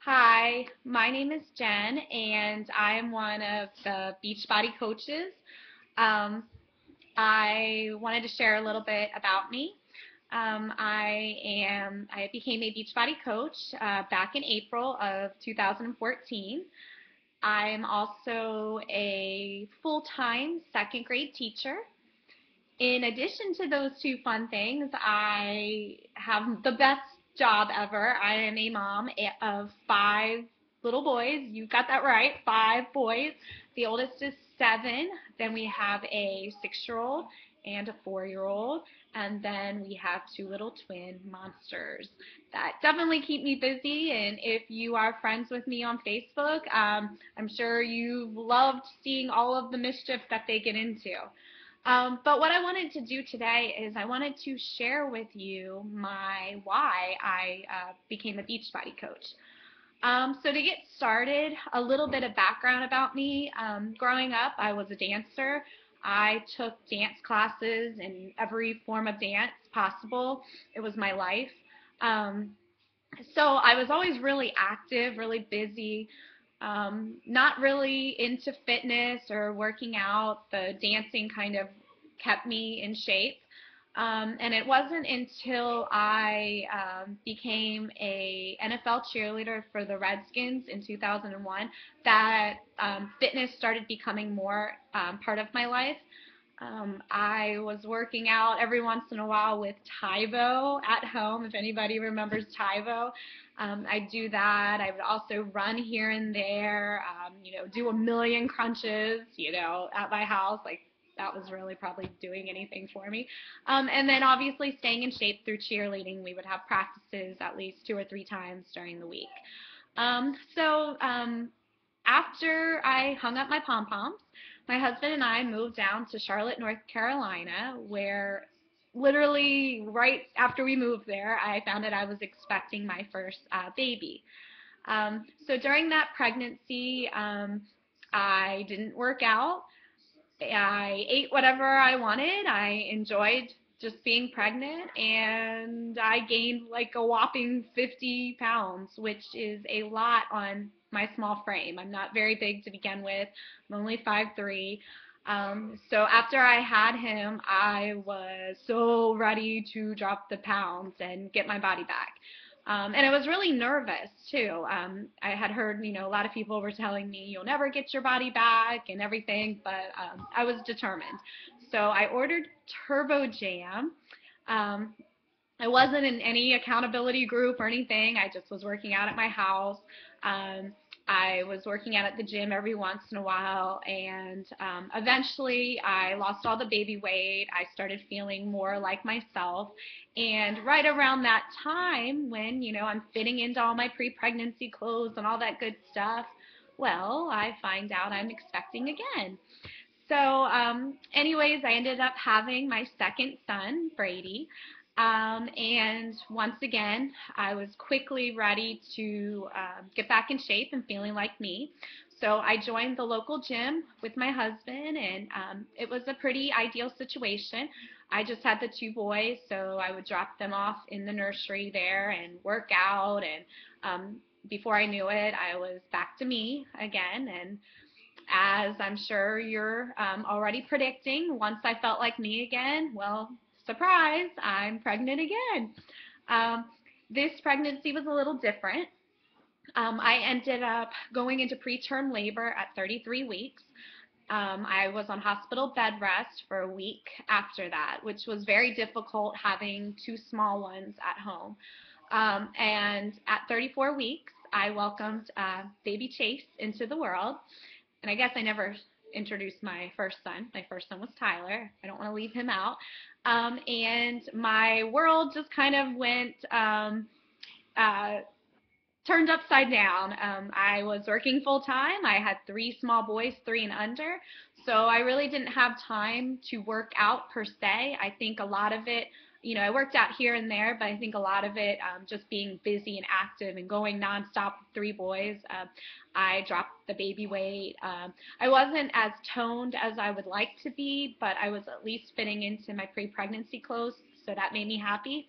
Hi, my name is Jen, and I'm one of the Beachbody coaches. Um, I wanted to share a little bit about me. I became a Beachbody coach back in April of 2014. I'm also a full-time second grade teacher. In addition to those two fun things, I have the best job ever. I am a mom of five little boys. You got that right, five boys. The oldest is 7. Then we have a 6-year-old and a 4-year-old. And then we have 2 little twin monsters that definitely keep me busy. And if you are friends with me on Facebook, I'm sure you've loved seeing all of the mischief that they get into. But what I wanted to do today is I wanted to share with you my why I became a Beachbody coach. So to get started, a little bit of background about me. Growing up, I was a dancer. I took dance classes in every form of dance possible. It was my life. Um, so I was always really active, really busy, not really into fitness or working out. The dancing kind of kept me in shape. And it wasn't until I became a NFL cheerleader for the Redskins in 2001 that fitness started becoming more part of my life. I was working out every once in a while with Tyvo at home, if anybody remembers Tyvo. I do that. I would also run here and there, do a million crunches, at my house. Like, that was really probably doing anything for me. And then obviously staying in shape through cheerleading. We would have practices at least 2 or 3 times during the week. So after I hung up my pom-poms, my husband and I moved down to Charlotte, North Carolina, where literally right after we moved there, I found that I was expecting my first baby. So during that pregnancy, I didn't work out. I ate whatever I wanted. I enjoyed just being pregnant, and I gained like a whopping 50 pounds, which is a lot on my small frame. I'm not very big to begin with. I'm only 5'3". So after I had him, I was so ready to drop the pounds and get my body back. And I was really nervous too. I had heard, a lot of people were telling me you'll never get your body back and everything, but I was determined. So I ordered Turbo Jam. Um, I wasn't in any accountability group or anything. I just was working out at my house. Um, I was working out at the gym every once in a while, and eventually I lost all the baby weight. I started feeling more like myself. And right around that time when, I'm fitting into all my pre-pregnancy clothes and all that good stuff, well, I find out I'm expecting again. So anyways, I ended up having my second son, Brady. And once again, I was quickly ready to get back in shape and feeling like me. So I joined the local gym with my husband, and it was a pretty ideal situation. I just had the 2 boys, so I would drop them off in the nursery there and work out. And before I knew it, I was back to me again. And as I'm sure you're already predicting, once I felt like me again, well, surprise, I'm pregnant again. Um, this pregnancy was a little different. I ended up going into preterm labor at 33 weeks. I was on hospital bed rest for a week after that, which was very difficult having 2 small ones at home. And at 34 weeks, I welcomed baby Chase into the world. And I guess I never introduced my first son. My first son was Tyler. I don't want to leave him out. And my world just kind of went uh, turned upside down. I was working full time. I had 3 small boys, 3 and under. So I really didn't have time to work out per se. I think a lot of it, I worked out here and there, but I think a lot of it just being busy and active and going nonstop with 3 boys. I dropped the baby weight. I wasn't as toned as I would like to be, but I was at least fitting into my pre-pregnancy clothes, so that made me happy.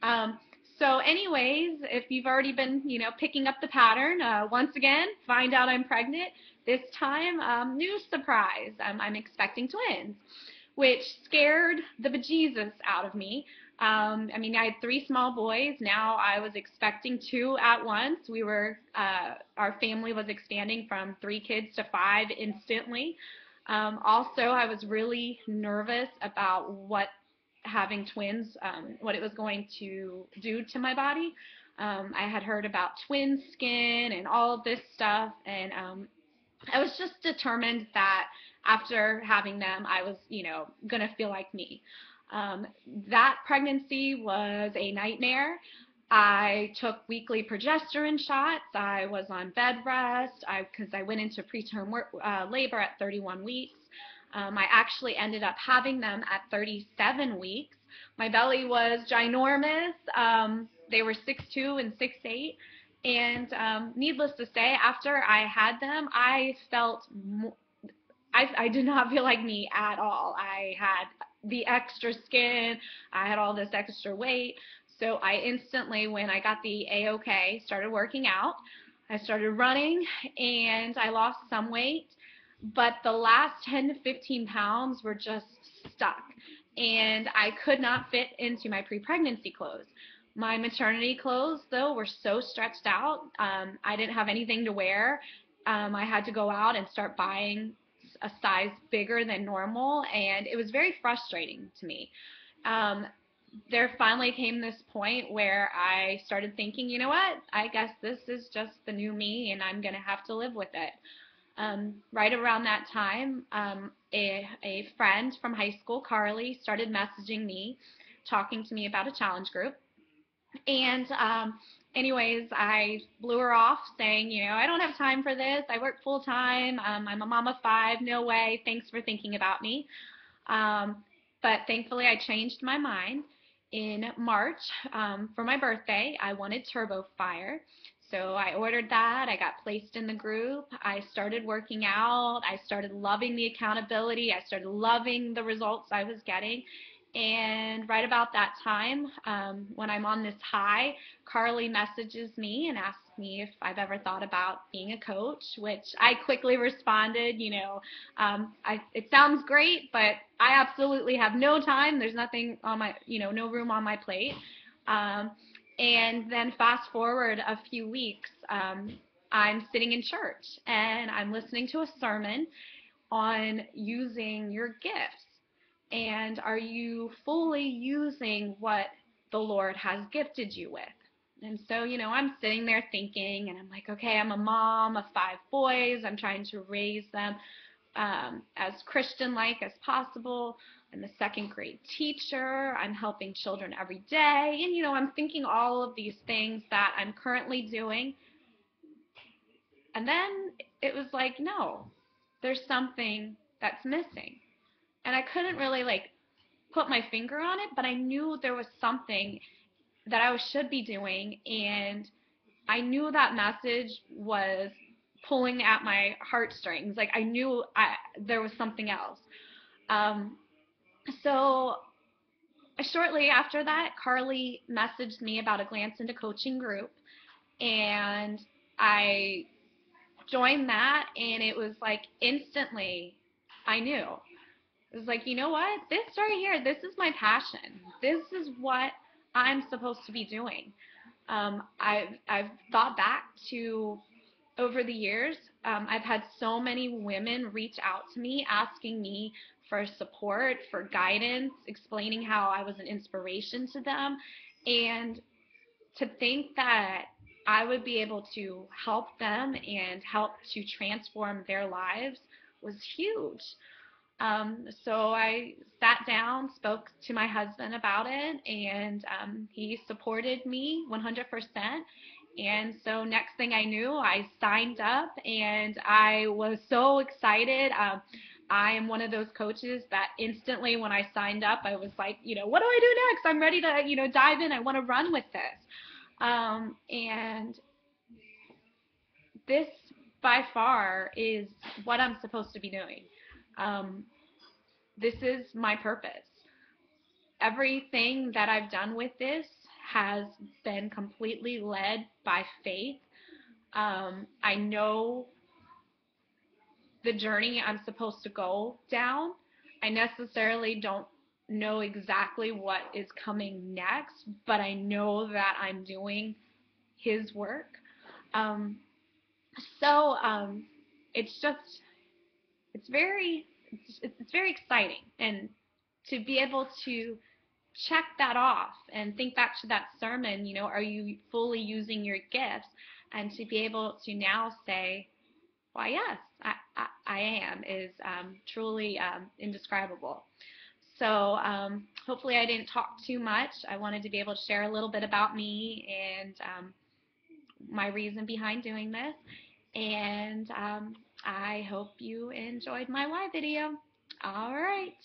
Um, So anyways, if you've already been, picking up the pattern, once again, find out I'm pregnant. This time, new surprise. I'm expecting twins, which scared the bejesus out of me. I mean, I had 3 small boys. Now I was expecting 2 at once. Our family was expanding from 3 kids to 5 instantly. Also, I was really nervous about what having twins, what it was going to do to my body. I had heard about twin skin and all of this stuff, and I was just determined that after having them, I was, going to feel like me. That pregnancy was a nightmare. I took weekly progesterone shots. I was on bed rest because I went into preterm labor at 31 weeks. I actually ended up having them at 37 weeks. My belly was ginormous. They were 6'2" and 6'8". And needless to say, after I had them, I felt I did not feel like me at all. I had the extra skin. I had all this extra weight. So I instantly, when I got the A-OK, started working out. I started running, and I lost some weight. But the last 10 to 15 pounds were just stuck, and I could not fit into my pre-pregnancy clothes. My maternity clothes, though, were so stretched out. I didn't have anything to wear. I had to go out and start buying a size bigger than normal, and it was very frustrating to me. Um, there finally came this point where I started thinking, you know what, I guess this is just the new me, and I'm going to have to live with it. Right around that time, a friend from high school, Carly, started messaging me, talking to me about a challenge group. And anyways, I blew her off saying, I don't have time for this. I work full time. I'm a mom of 5. No way. Thanks for thinking about me. But thankfully, I changed my mind. In March, for my birthday, I wanted Turbo Fire. So I ordered that. I got placed in the group. I started working out. I started loving the accountability. I started loving the results I was getting. And right about that time, when I'm on this high, Carly messages me and asks me if I've ever thought about being a coach, which I quickly responded, it sounds great, but I absolutely have no time. There's nothing on my, no room on my plate. And then fast forward a few weeks, I'm sitting in church and I'm listening to a sermon on using your gifts. And are you fully using what the Lord has gifted you with? And so, I'm sitting there thinking, and I'm like, okay, I'm a mom of 5 boys. I'm trying to raise them as Christian-like as possible. I'm a 2nd grade teacher. I'm helping children every day. And, I'm thinking all of these things that I'm currently doing. And then it was like, no, there's something that's missing. And I couldn't really put my finger on it, but I knew there was something that I should be doing, and I knew that message was pulling at my heartstrings. I knew there was something else. So shortly after that, Carly messaged me about a Glance into Coaching group, and I joined that, and it was instantly I knew. It was like, you know what? This right here, this is my passion. This is what I'm supposed to be doing. I've thought back to over the years. I've had so many women reach out to me asking me for support, for guidance, explaining how I was an inspiration to them. And to think that I would be able to help them and help to transform their lives was huge. So I sat down, spoke to my husband about it, and he supported me 100%. And so next thing I knew, I signed up, and I was so excited. I am one of those coaches that instantly when I signed up, I was like, what do I do next? I'm ready to, dive in. I want to run with this. And this by far is what I'm supposed to be doing. This is my purpose. Everything that I've done with this has been completely led by faith. I know the journey I'm supposed to go down. I necessarily don't know exactly what is coming next, but I know that I'm doing His work. Um, so it's just it's very it's very exciting, and to be able to check that off and think back to that sermon, are you fully using your gifts? And to be able to now say, why, yes, I am, is truly indescribable. So hopefully I didn't talk too much. I wanted to be able to share a little bit about me and my reason behind doing this. And I hope you enjoyed my why video. All right.